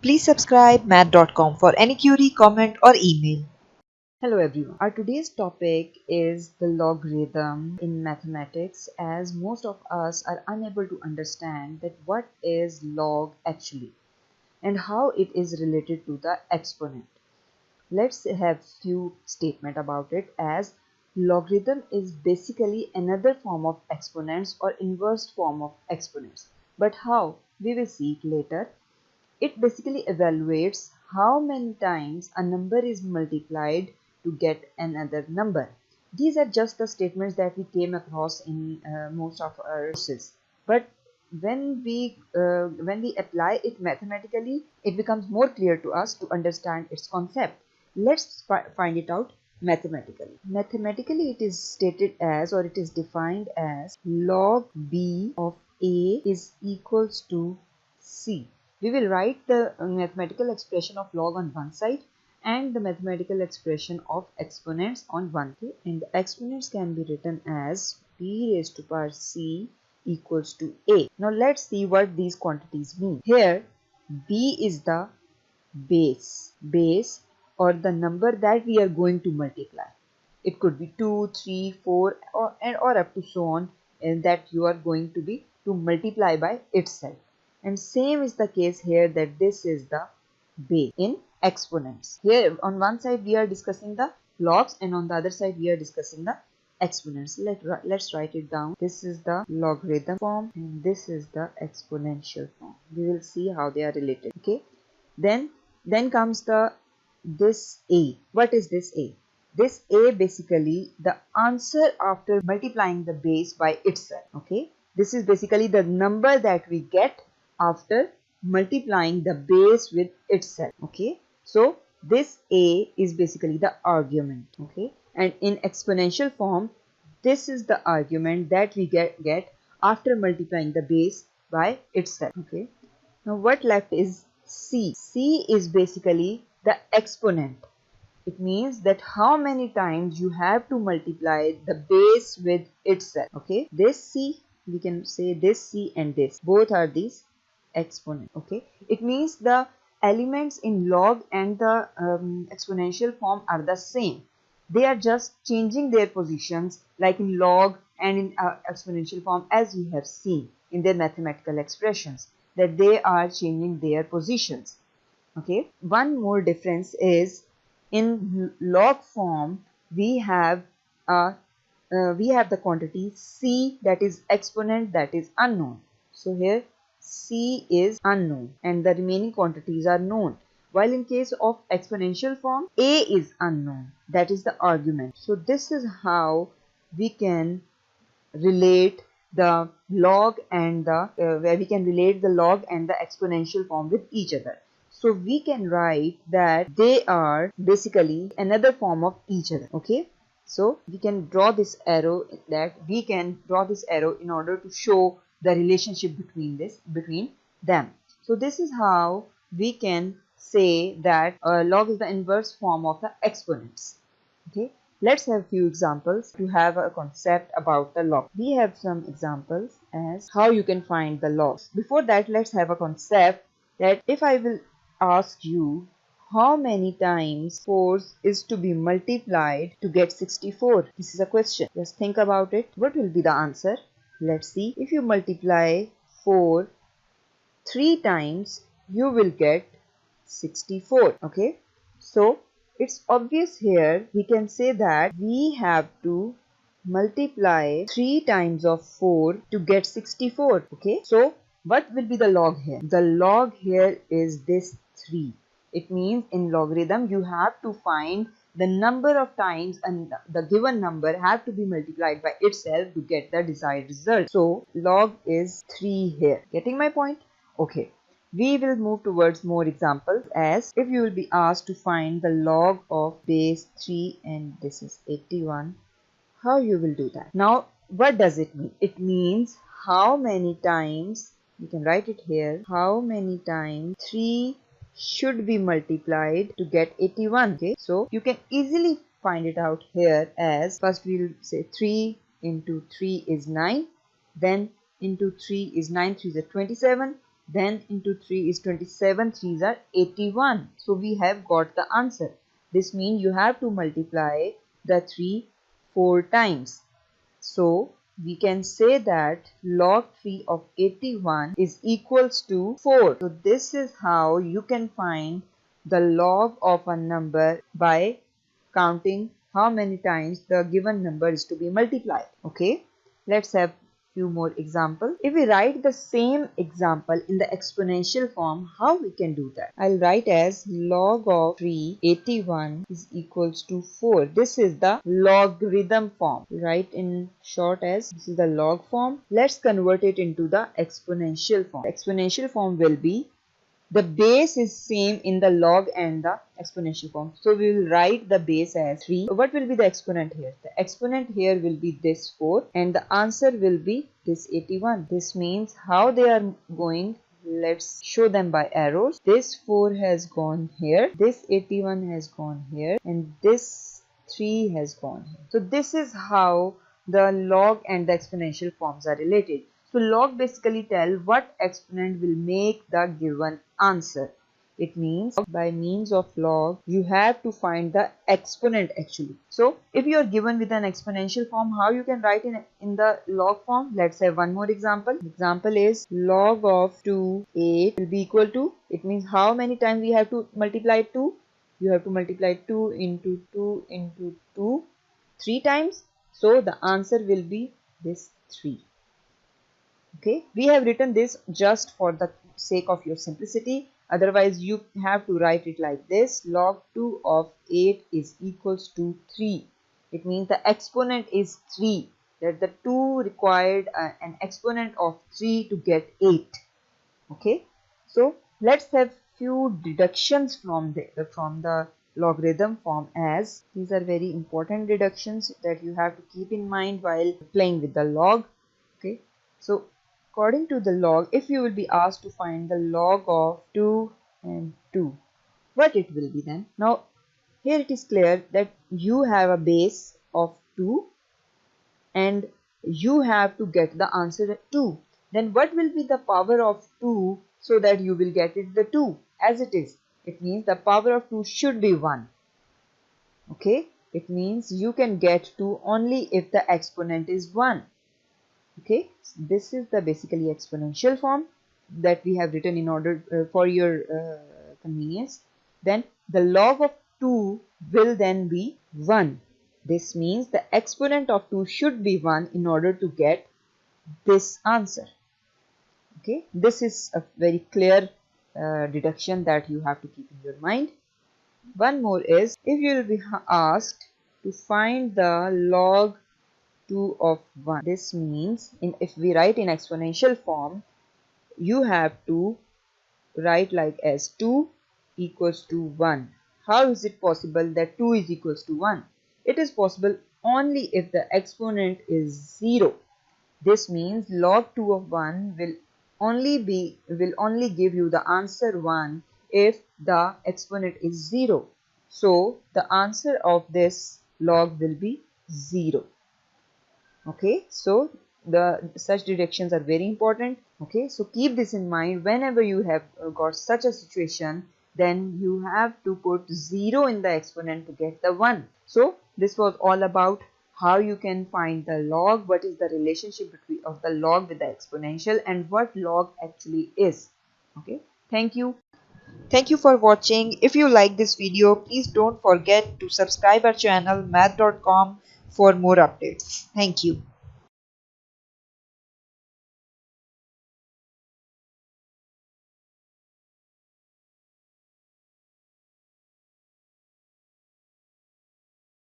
Please subscribe math.com for any query, comment or email. Hello everyone. Our today's topic is the logarithm in mathematics, as most of us are unable to understand that what is log actually and how it is related to the exponent. Let's have few statement about it, as logarithm is basically another form of exponents or inverse form of exponents. But how? We will see it later. It basically evaluates how many times a number is multiplied to get another number. These are just the statements that we came across in most of our courses. But when we apply it mathematically, it becomes more clear to us to understand its concept. Let's find it out mathematically. Mathematically, it is stated as, or it is defined as, log b of a is equals to c. We will write the mathematical expression of log on one side and the mathematical expression of exponents on one side. And the exponents can be written as b raised to power c equals to a. Now let's see what these quantities mean. Here b is the base or the number that we are going to multiply. It could be 2, 3, 4 or up to so on, and that you are going to multiply by itself. And same is the case here, that this is the base in exponents. Here on one side we are discussing the logs and on the other side we are discussing the exponents. Let's write it down. This is the logarithm form and this is the exponential form. We will see how they are related. Okay. Then comes this a. What is this a? This a basically the answer after multiplying the base by itself. Okay. This is basically the number that we get after multiplying the base with itself. Okay. So this a is basically the argument. Okay. And in exponential form, this is the argument that we get after multiplying the base by itself. Okay. Now what left is c. C is basically the exponent. It means that how many times you have to multiply the base with itself. Okay. This c, we can say this c and this. Both are these exponent. Okay. It means the elements in log and the exponential form are the same. They are just changing their positions, like in log and in exponential form, as we have seen in their mathematical expressions, that they are changing their positions. Okay. One more difference is, in log form we have the quantity c, that is exponent, that is unknown. So here c is unknown and the remaining quantities are known. While in case of exponential form, a is unknown, that is the argument. So this is how we can relate the log and the log and the exponential form with each other. So we can write that they are basically another form of each other. Okay. So we can draw this arrow, in order to show the relationship between them. So this is how we can say that log is the inverse form of the exponents. Okay. Let's have few examples to have a concept about the log. We have some examples as how you can find the logs. Before that, let's have a concept that if I will ask you how many times 4 is to be multiplied to get 64. This is a question. Just think about it. What will be the answer? Let's see. If you multiply 4 3 times, you will get 64. Okay. So it's obvious here, we can say that we have to multiply 3 times of 4 to get 64. Okay. So what will be the log here? The log here is this 3. It means in logarithm you have to find the number of times and the given number have to be multiplied by itself to get the desired result. So log is 3 here. Getting my point? Okay. We will move towards more examples, as if you will be asked to find the log of base 3 and this is 81. How you will do that? Now what does it mean? It means how many times, you can write it here, how many times 3 should be multiplied to get 81. Okay, so you can easily find it out here, as first we will say 3 into 3 is 9, then into 3 is 9 3 is 27, then into 3 is 27, 3s are 81. So we have got the answer. This means you have to multiply the 3 4 times. So we can say that log 3 of 81 is equals to 4. So this is how you can find the log of a number by counting how many times the given number is to be multiplied. Okay, let's have few more examples. If we write the same example in the exponential form, how we can do that? I'll write as log of 381 is equals to 4. This is the logarithm form. Write in short as this is the log form. Let's convert it into the exponential form. The exponential form will be the base is same in the log and the exponential form. So we will write the base as 3. What will be the exponent here? The exponent here will be this 4 and the answer will be this 81. This means how they are going, let's show them by arrows. This 4 has gone here, this 81 has gone here, and this 3 has gone here. So this is how the log and the exponential forms are related. So log basically tell what exponent will make the given answer. It means by means of log you have to find the exponent actually. So if you are given with an exponential form, how you can write in the log form? Let's have one more example. Example is log of 2 8 will be equal to, it means how many times we have to multiply 2? You have to multiply 2 into 2 into 2 3 times. So the answer will be this 3. Okay, we have written this just for the sake of your simplicity. Otherwise you have to write it like this. Log 2 of 8 is equals to 3. It means the exponent is 3. That the 2 required an exponent of 3 to get 8. Okay, so let's have few deductions from the logarithm form, as these are very important deductions that you have to keep in mind while playing with the log. Okay, so according to the log, if you will be asked to find the log of 2 and 2, what it will be then? Now here it is clear that you have a base of 2 and you have to get the answer at 2. Then what will be the power of 2 so that you will get it the 2 as it is? It means the power of 2 should be 1. Okay, it means you can get 2 only if the exponent is 1. Okay, this is the basically exponential form that we have written in order for your convenience. Then the log of 2 will then be 1. This means the exponent of 2 should be 1 in order to get this answer. Okay, this is a very clear deduction that you have to keep in your mind. One more is, if you will be asked to find the log 2 of 1. This means if we write in exponential form, you have to write like as 2 equals to 1. How is it possible that 2 is equals to 1? It is possible only if the exponent is 0. This means log 2 of 1 will only give you the answer 1 if the exponent is 0. So the answer of this log will be 0. Okay, so such deductions are very important. Okay, so keep this in mind whenever you have got such a situation. Then you have to put 0 in the exponent to get the 1. So this was all about how you can find the log, what is the relationship of the log with the exponential, and what log actually is. Okay, thank you. Thank you for watching. If you like this video, please don't forget to subscribe our channel math.com for more updates. Thank you.